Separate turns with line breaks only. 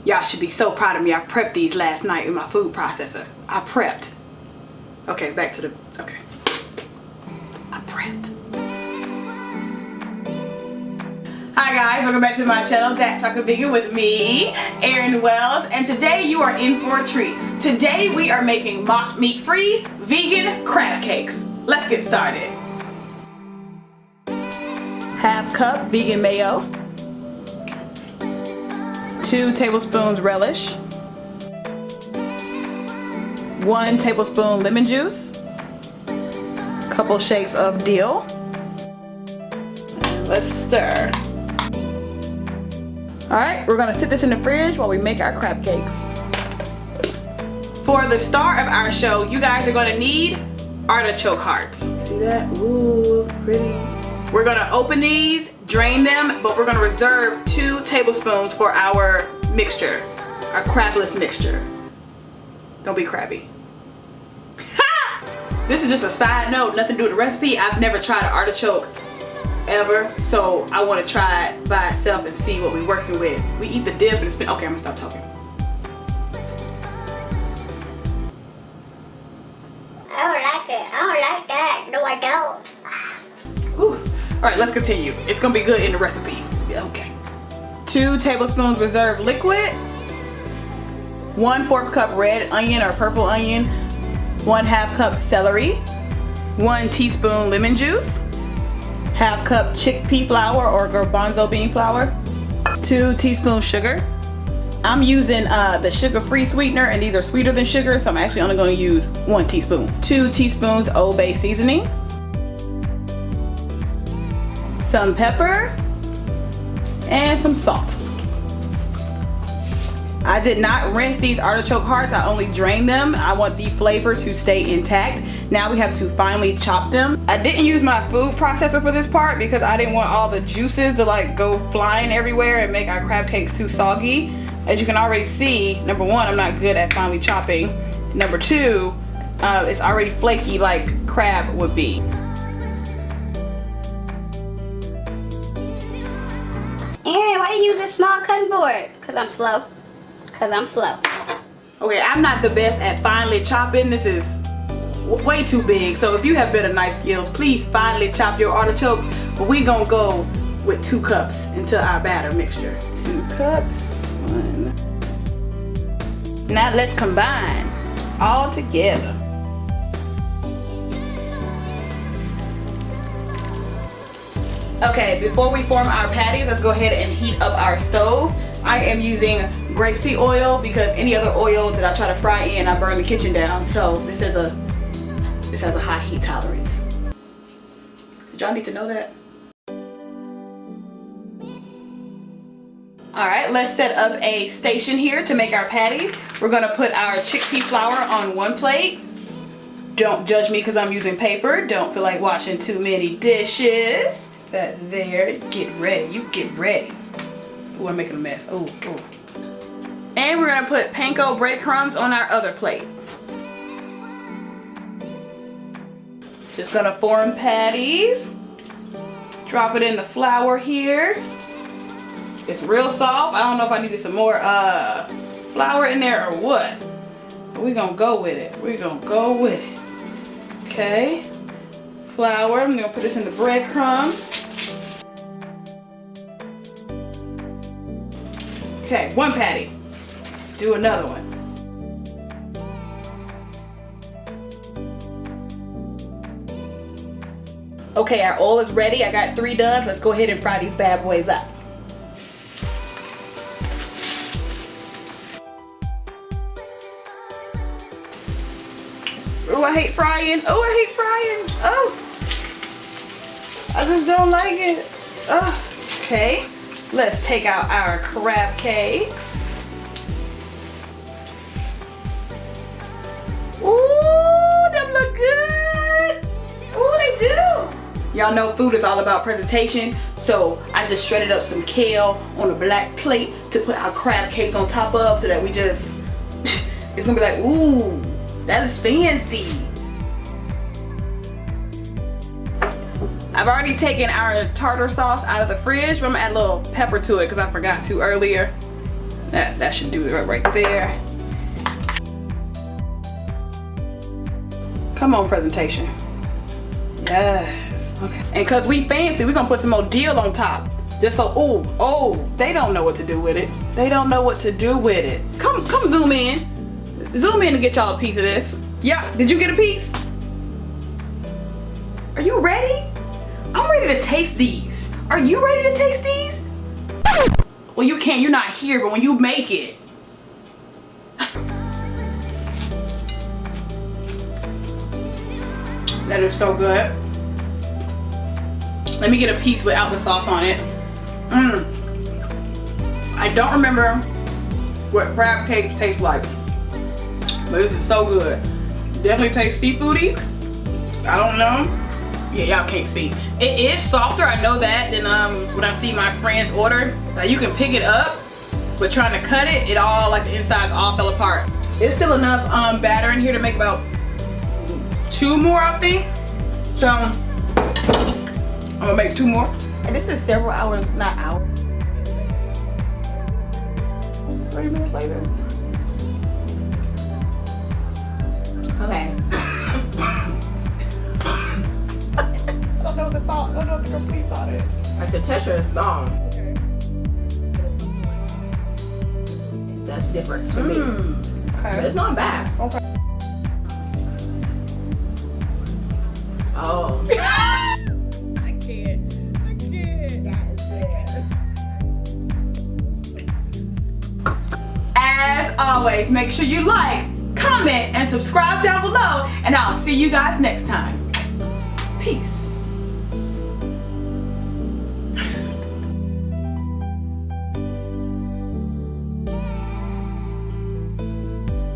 Y'all should be so proud of me. I prepped these last night in my food processor. I prepped. Okay, back to the, okay. I prepped. Hi guys, welcome back to my channel, ThatChocolateVegan, with me, Erin Wells, and today you are in for a treat. Today we are making mock meat-free vegan crab cakes. Let's get started. Half cup vegan mayo, 2 tablespoons relish, 1 tablespoon lemon juice, couple shakes of dill. Let's stir. Alright, we're gonna sit this in the fridge while we make our crab cakes. For the star of our show, you guys are gonna need artichoke hearts. See that? Ooh, pretty. We're gonna open these, drain them, but we're gonna reserve 2 tablespoons for our mixture, our crabless mixture. Don't be crabby. This is just a side note, nothing to do with the recipe. I've never tried an artichoke ever, so I want to try it by itself and see what we're working with. We eat the dip and it's been, okay, I'm gonna stop talking.
I don't like it. I don't like that. No, I don't.
Whew. All right, let's continue. It's gonna be good in the recipe. Okay. 2 tablespoons reserved liquid, 1/4 cup red onion or purple onion, 1/2 cup celery, 1 teaspoon lemon juice, 1/2 cup chickpea flour or garbanzo bean flour, 2 teaspoons sugar. I'm using the sugar-free sweetener, and these are sweeter than sugar, so I'm actually only going to use 1 teaspoon. 2 teaspoons Old Bay seasoning, some pepper, and some salt. I did not rinse these artichoke hearts, I only drained them. I want the flavor to stay intact. Now we have to finely chop them. I didn't use my food processor for this part because I didn't want all the juices to like go flying everywhere and make our crab cakes too soggy. As you can already see, number 1, I'm not good at finely chopping. Number 2, it's already flaky like crab would be.
Erin, why do you use a small cutting board? Because I'm slow. Because I'm slow.
Okay, I'm not the best at finely chopping. This is way too big. So if you have better knife skills, please finely chop your artichokes. But we gonna go with 2 cups into our batter mixture. 2 cups. 1. Now let's combine all together. Okay, before we form our patties, let's go ahead and heat up our stove. I am using grapeseed oil because any other oil that I try to fry in, I burn the kitchen down. So this has a high heat tolerance. Did y'all need to know that? All right, let's set up a station here to make our patties. We're gonna put our chickpea flour on 1 plate. Don't judge me because I'm using paper. Don't feel like washing too many dishes. That there, get ready, you get ready. Ooh, I'm making a mess. Ooh, ooh. And we're gonna put panko breadcrumbs on our other plate. Just gonna form patties. Drop it in the flour here. It's real soft. I don't know if I needed some more flour in there or what. But we're gonna go with it. We're gonna go with it. Okay. Flour, I'm gonna put this in the breadcrumbs. Okay, 1 patty. Let's do another one. Okay, our oil is ready. I got 3 done. Let's go ahead and fry these bad boys up. Oh, I hate frying. Oh, I hate frying. Oh, I just don't like it. Oh, okay. Let's take out our crab cakes. Ooh, them look good. Ooh, they do. Y'all know food is all about presentation, so I just shredded up some kale on a black plate to put our crab cakes on top of, so that we just, it's gonna be like, ooh, that is fancy. I've already taken our tartar sauce out of the fridge, but I'm gonna add a little pepper to it because I forgot to earlier. That should do it right there. Come on, presentation. Yes. Okay. And cause we fancy, we're gonna put some more dill on top. Just so, oh, they don't know what to do with it. They don't know what to do with it. Come zoom in. Zoom in and get y'all a piece of this. Yeah, did you get a piece? Are you ready? I'm ready to taste these. Are you ready to taste these? Well, you can't, you're not here, but when you make it. That is so good. Let me get a piece without the sauce on it. I don't remember what crab cakes taste like, but this is so good. Definitely tastes seafoody. I don't know. Yeah, y'all can't see. It is softer, I know that, than when I see my friends order. Like, you can pick it up, but trying to cut it, it all, like the insides all fell apart. It's still enough batter in here to make about 2 more, I think. So I'm gonna make 2 more. And this is several hours, not hours. 30 minutes later.
Okay.
I don't know what the thought, I don't know what the complete thought is.
Like the texture is gone.
Okay.
That's different to me.
Okay.
But it's not bad.
Okay.
Oh.
I can't.
That is bad.
As always, make sure you like, comment, and subscribe down below, and I'll see you guys next time. Peace.